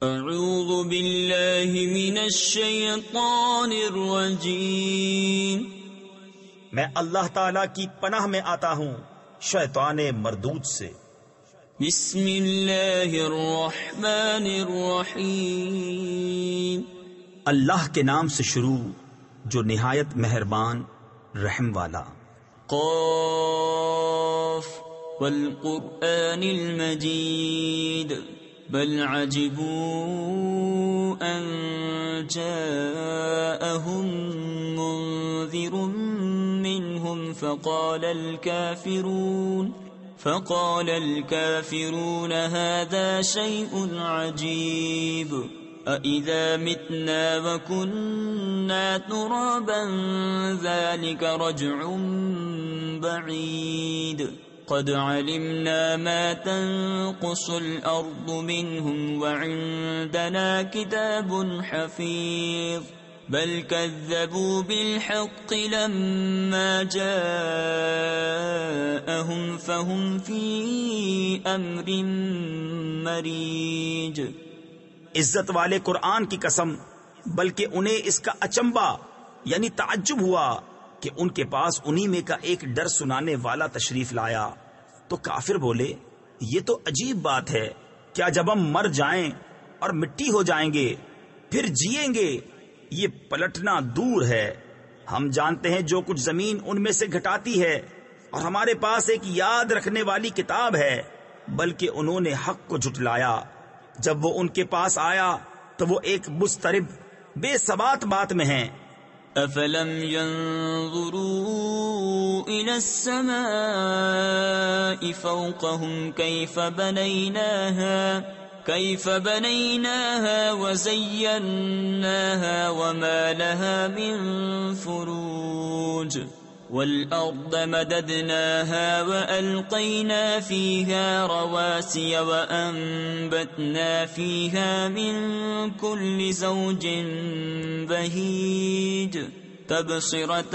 اعوذ باللہ من الشیطان الرجیم، میں اللہ تعالی کی پناہ میں آتا ہوں شیطان مردود سے۔ بسم اللہ الرحمن الرحیم، اللہ کے نام سے شروع جو نہایت مہربان رحم والا۔ قاف والقرآن المجید، بل عجبوا ان جاءهم منذر منهم فقال الكافرون هذا شيء عجيب أإذا متنا وكنا ترابا ذلك رجع بعيد قد علمنا ما تنقص الأرض منهم وعندنا كتاب حفيظ بل كذبوا بالحق لما جاءهم فهم في أمر مريج۔ عزت والے قرآن کی قسم، بلکہ انہیں اس کا اچنبا یعنی تعجب ہوا کہ ان کے پاس انہی میں کا ایک ڈر سنانے والا تشریف لایا، تو کافر بولے یہ تو عجیب بات ہے، کیا جب ہم مر جائیں اور مٹی ہو جائیں گے پھر جیئیں گے؟ یہ پلٹنا دور ہے، ہم جانتے ہیں جو کچھ زمین ان میں سے گھٹاتی ہے، اور ہمارے پاس ایک یاد رکھنے والی کتاب ہے، بلکہ انہوں نے حق کو جھٹلایا۔ جب وہ ان کے پاس آیا تو وہ ایک مضطرب بے ثبات بات میں ہیں۔ افلم ينظروا الى السماء فوقهم كيف بنيناها وزيناها وما لها من فروج والأرض مددناها وألقينا فيها رواسي وأنبتنا فيها من كل زوج بهيج تبصرة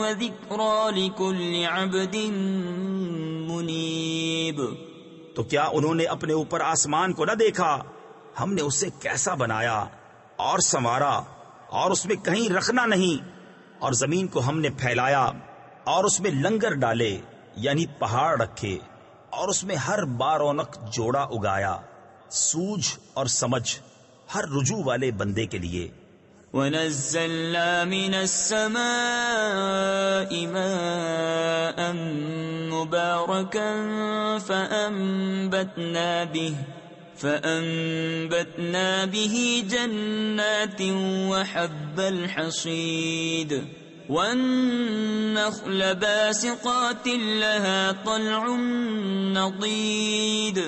وذكرى لكل عبد منيب۔ تو کیا انہوں نے اپنے اوپر آسمان کو نہ دیکھا؟ ہم نے اسے کیسا بنایا اور سنوارا، اور اس میں کہیں رکھنا نہیں، اور زمین کو ہم نے پھیلایا اور اس میں لنگر ڈالے یعنی پہاڑ رکھے، اور اس میں ہر بارونق جوڑا اگایا، سوجھ اور سمجھ ہر رجوع والے بندے کے لیے۔ وَنَزَّلْنَا مِنَ السَّمَاءِ مَاءً مُبَارَكًا فَأَنبَتْنَا بِهِ جَنَّاتٍ وَحَبَّ الْحَصِيدِ وَالنَّخْلَ بَاسِقَاتٍ لَهَا طَلْعٌ نَضِيدٌ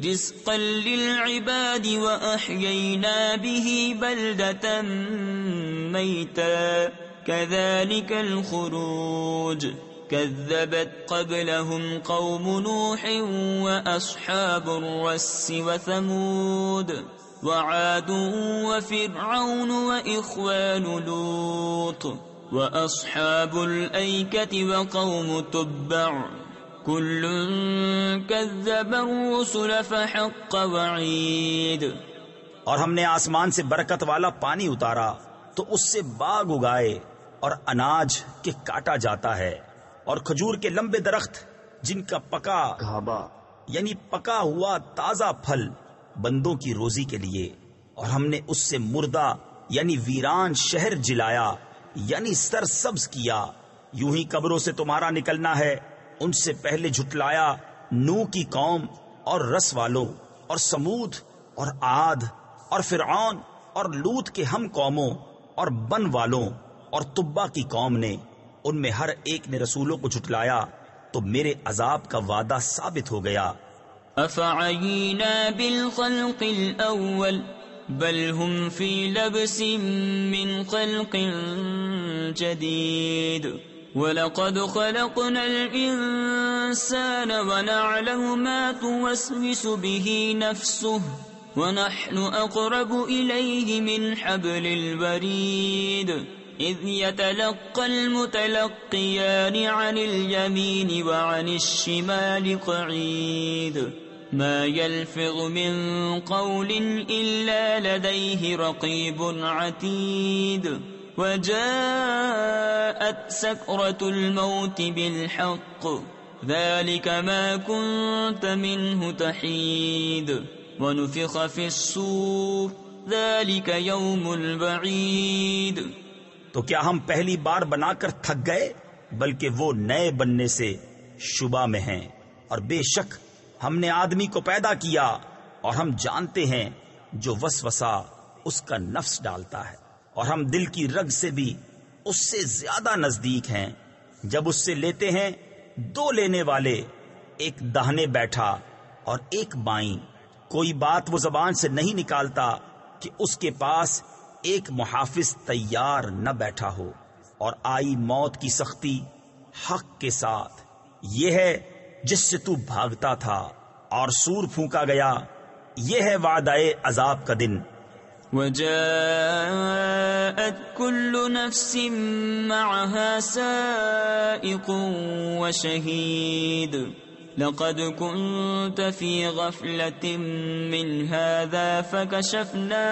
رِزْقًا لِلْعِبَادِ وَأَحْيَيْنَا بِهِ بَلْدَةً مَيْتًا كَذَلِكَ الْخُرُوجُ كذبت قبلهم قوم نوح وأصحاب الرس وثمود وعاد وفرعون وإخوان لوط وأصحاب الأيكة وقوم تبع كل كذب الرسل فحق وعيد۔ اور ہم نے آسمان سے برکت والا پانی اتارا تو اس سے باغ اگائے اور اناج کے کاٹا جاتا ہے، اور کھجور کے لمبے درخت جن کا پکا گھابا یعنی پکا ہوا تازہ پھل بندوں کی روزی کے لیے، اور ہم نے اس سے مردہ یعنی ویران شہر جلایا یعنی سرسبز کیا۔ یوں ہی قبروں سے تمہارا نکلنا ہے، ان سے پہلے جھٹلایا نوح کی قوم اور رس والوں اور سمود اور عاد اور فرعون اور لوط کے ہم قوموں اور بن والوں اور تبا کی قوم نے، ان میں ہر ایک نے رسولوں کو جھٹلایا تو میرے عذاب کا وعدہ ثابت ہو گیا۔ افعینا بالخلق الاول بل هم فی لبس من خلق جدید وَلَقَدْ خَلَقْنَا الْإِنسَانَ وَنَعْلَمُ مَا تُوَسْوِسُ بِهِ نَفْسُهُ وَنَحْنُ أَقْرَبُ إِلَيْهِ مِنْ حَبْلِ الْوَرِيدِ إِذْ يَتَلَقَّى الْمُتَلَقِّيَانِ عَنِ الْيَمِينِ وَعَنِ الشِّمَالِ قَعِيدٌ ما يلفظ من قول إلا لديه رقيب عتيد وجاءت سكرة الموت بالحق ذلك ما كنت منه تحيد ونفخ في الصور ذلك يوم البعيد. تو کیا ہم پہلی بار بنا کر تھک گئے؟ بلکہ وہ نئے بننے سے شبہ میں ہیں. اور بے شک ہم نے آدمی کو پیدا کیا اور ہم جانتے ہیں جو وسوسہ اس کا نفس ڈالتا ہے، اور ہم دل کی رگ سے بھی اس سے زیادہ نزدیک ہیں. جب اس سے لیتے ہیں دو لینے والے، ایک داہنے بیٹھا اور ایک بائیں. کوئی بات وہ زبان سے نہیں نکالتا کہ اس کے پاس ایک محافظ تیار نہ بیٹھا ہو. اور آئی موت کی سختی حق کے ساتھ، یہ ہے جس سے تو بھاگتا تھا، اور سور پھونکا گیا، یہ ہے وعدہ عذاب کا دن. وجاءت كل نفس معها سائق وشهيد لقد كنت في غفلة من هذا فكشفنا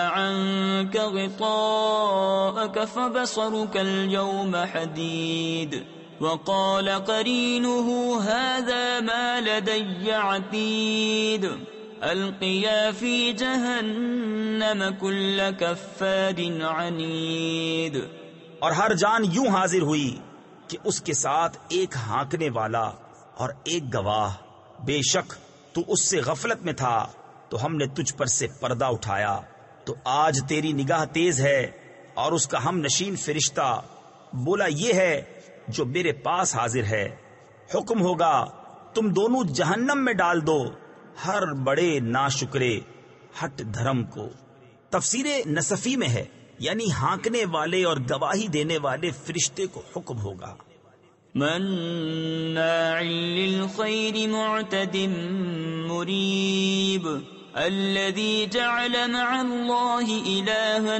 عنك غطاءك فبصرك اليوم حديد وقال قرينه هذا ما لدي عتيد القيا في جهنم كل كفار عنيد. اور ہر جان یوں حاضر ہوئی کہ اس کے ساتھ ایک ہانکنے والا اور ایک گواہ. بے شک تو اس سے غفلت میں تھا تو ہم نے تجھ پر سے پردہ اٹھایا. تو آج تیری نگاہ تیز ہے اور اس کا ہم نشین فرشتہ بولا یہ ہے جو میرے پاس حاضر ہے. حکم ہوگا تم دونوں جہنم میں ڈال دو ہر بڑے ناشکرے ہٹ دھرم کو. تفسیر نصفی میں ہے یعنی ہانکنے والے اور گواہی دینے والے فرشتے کو حکم ہوگا. مناع للخير معتد مريب الذي جعل مع الله إلها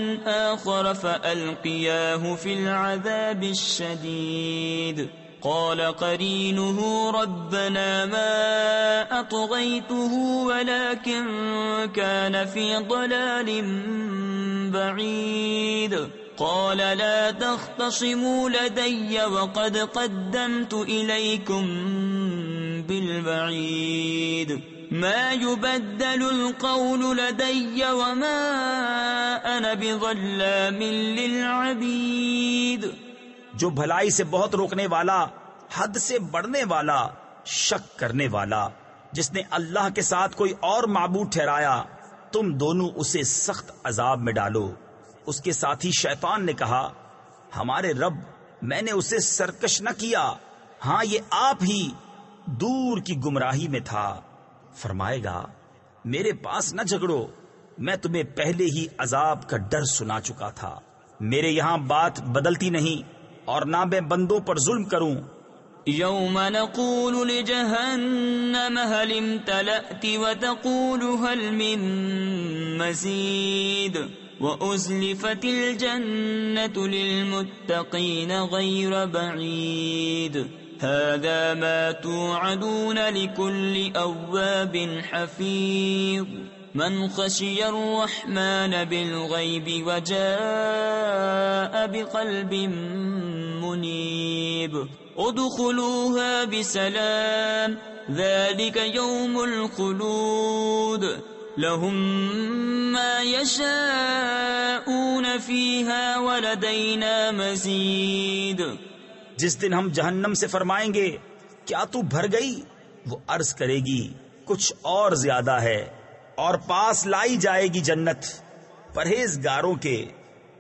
آخر فألقياه في العذاب الشديد. قال قرينه ربنا ما أطغيته ولكن كان في ضلال بعيد. قال لا تختصموا لدي وقد قدمت إليكم بالبعيد ما يبدل القول لدي وما أنا بظلام للعبيد. جو بھلائی سے بہت روکنے والا، حد سے بڑھنے والا، شک کرنے والا، جس نے اللہ کے ساتھ کوئی اور معبود ٹھہرایا، تم دونوں اسے سخت عذاب میں ڈالو. اس کے ساتھی شیطان نے کہا ہمارے رب میں نے اسے سرکش نہ کیا، ہاں یہ آپ ہی دور کی گمراہی میں تھا. فرمائے گا میرے پاس نہ جھگڑو، میں تمہیں پہلے ہی عذاب کا ڈر سنا چکا تھا. میرے یہاں بات بدلتی نہیں اور نہ میں بندوں پر ظلم کروں. يوم نقول لجهنم هل امتلأت وتقول هل من مزيد وأزلفت الجنة للمتقين غير بعيد هذا ما توعدون لكل أواب حفيظ من خشي الرحمن بالغيب وجاء بقلب منيب ادخلوها بسلام ذلك يوم الخلود لهم ما يشاءون فيها ولدينا مزيد. جس دن ہم جہنم سے فرمائیں گے کیا تو بھر گئی؟ وہ عرض کرے گی کچھ اور زیادہ ہے، اور پاس لائی جائے گی جنت پرہیزگاروں کے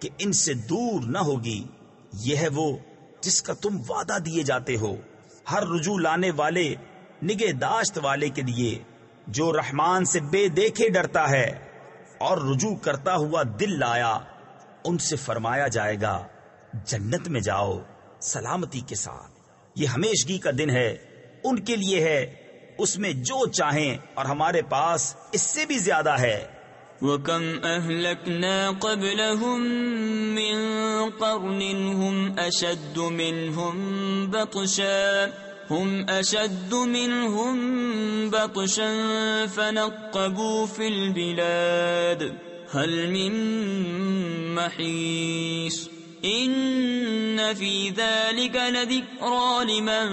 کہ ان سے دور نہ ہوگی. یہ ہے وہ جس کا تم وعدہ دیے جاتے ہو، ہر رجوع لانے والے نگہداشت والے کے لیے جو رحمان سے بے دیکھے ڈرتا ہے اور رجوع کرتا ہوا دل لایا. ان سے فرمایا جائے گا جنت میں جاؤ سلامتی کے ساتھ. یہ ہمیشگی کا دن ہے ان کے لیے ہے، اس میں جو چاہیں، اور ہمارے پاس اس سے بھی زیادہ ہے. وَكَمْ أَهْلَكْنَا قَبْلَهُمْ مِنْ قَرْنٍ هُمْ أَشَدُّ مِنْهُمْ بَطْشًا فَنَقَّبُوا فِي الْبِلَادِ هَلْ مِنْ مَحِيصٍ إِنَّ فِي ذَلِكَ لَذِكْرَى لِمَنْ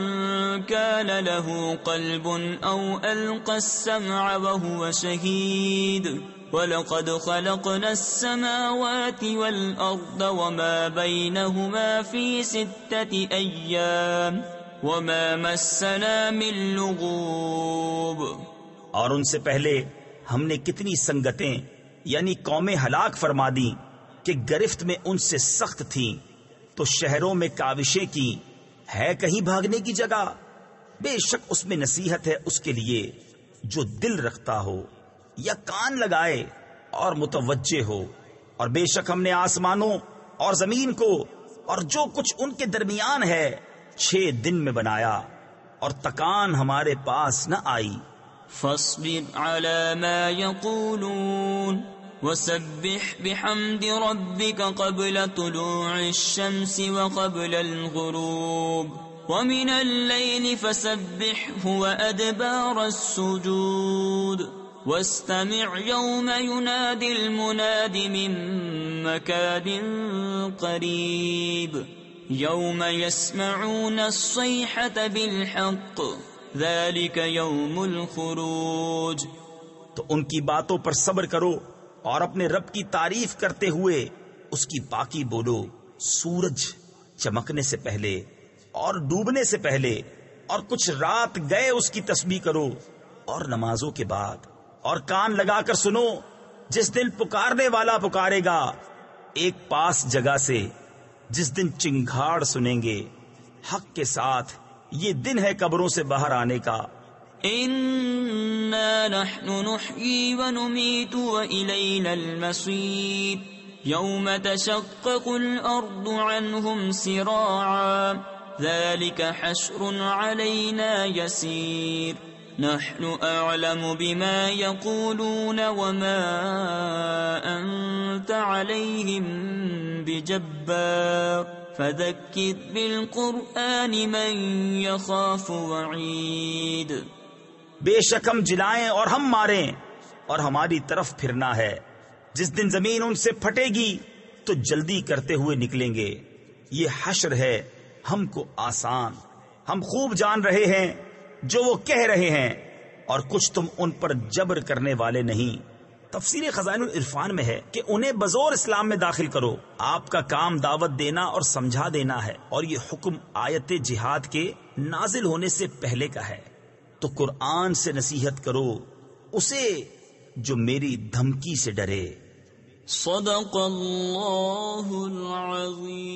كَانَ لَهُ قَلْبٌ أَوْ أَلْقَى السَّمْعَ وَهُوَ شَهِيدٌ وَلَقَدْ خَلَقْنَا السَّمَاوَاتِ وَالْأَرْضَ وَمَا بَيْنَهُمَا فِي 6 أَيَّامٍ وَمَا مَسَّنَا مِن لُغُوبٍ۔ اور ان سے پہلے ہم نے کتنی سنگتیں یعنی قومیں ہلاک فرما دی کہ گرفت میں ان سے سخت تھیں، تو شہروں میں کاوشیں کی، ہے کہیں بھاگنے کی جگہ؟ بے شک اس میں نصیحت ہے اس کے لیے جو دل رکھتا ہو یا کان لگائے اور متوجہ ہو۔ اور بے شک ہم نے آسمانوں اور زمین کو اور جو کچھ ان کے درمیان ہے 6 دن میں بنایا، اور تکان ہمارے پاس نہ آئی۔ فاصبر على ما يقولون وسبح بحمد ربك قبل طلوع الشمس وقبل الغروب ومن الليل فسبحه وأدبار السجود واستمع يوم ينادي المناد من مكان قريب يوم يسمعون الصيحة بالحق ذلك يوم الخروج۔ تو ان کی باتوں پر صبر کرو اور اپنے رب کی تعریف کرتے ہوئے اس کی پاکی بولو، سورج چمکنے سے پہلے اور ڈوبنے سے پہلے اور کچھ رات گئے اس کی تسبیح کرو، اور نمازوں کے بعد، اور کان لگا کر سنو جس دن پکارنے والا پکارے گا ایک پاس جگہ سے، جس دن چنگھاڑ سنیں گے حق کے ساتھ۔ یہ دن ہے قبروں سے باہر آنے کا۔ إِنَّا نَحْنُ نُحْيِي وَنُمِيتُ وَإِلَيْنَا الْمَصِيرُ يَوْمَ تَشَقَّقُ الْأَرْضُ عَنْهُمْ سِرَاعًا ذَلِكَ حَشْرٌ عَلَيْنَا يَسِيرٌ نَحْنُ أَعْلَمُ بِمَا يَقُولُونَ وَمَا أَنْتَ عَلَيْهِمْ بِجَبَّارٍ فَذَكِّرْ بِالْقُرْآنِ مَنْ يَخَافُ وَعِيدٍ۔ بے شک ہم جلائیں اور ہم ماریں اور ہماری طرف پھرنا ہے۔ جس دن زمین ان سے پھٹے گی تو جلدی کرتے ہوئے نکلیں گے۔ یہ حشر ہے ہم کو آسان، ہم خوب جان رہے ہیں جو وہ کہہ رہے ہیں، اور کچھ تم ان پر جبر کرنے والے نہیں۔ تفسیر خزائن العرفان میں ہے کہ انہیں بزور اسلام میں داخل کرو، آپ کا کام دعوت دینا اور سمجھا دینا ہے، اور یہ حکم آیت جہاد کے نازل ہونے سے پہلے کا ہے۔ تو قرآن سے نصیحت کرو اسے جو میری دھمکی سے ڈرے۔ صدق اللہ العظیم۔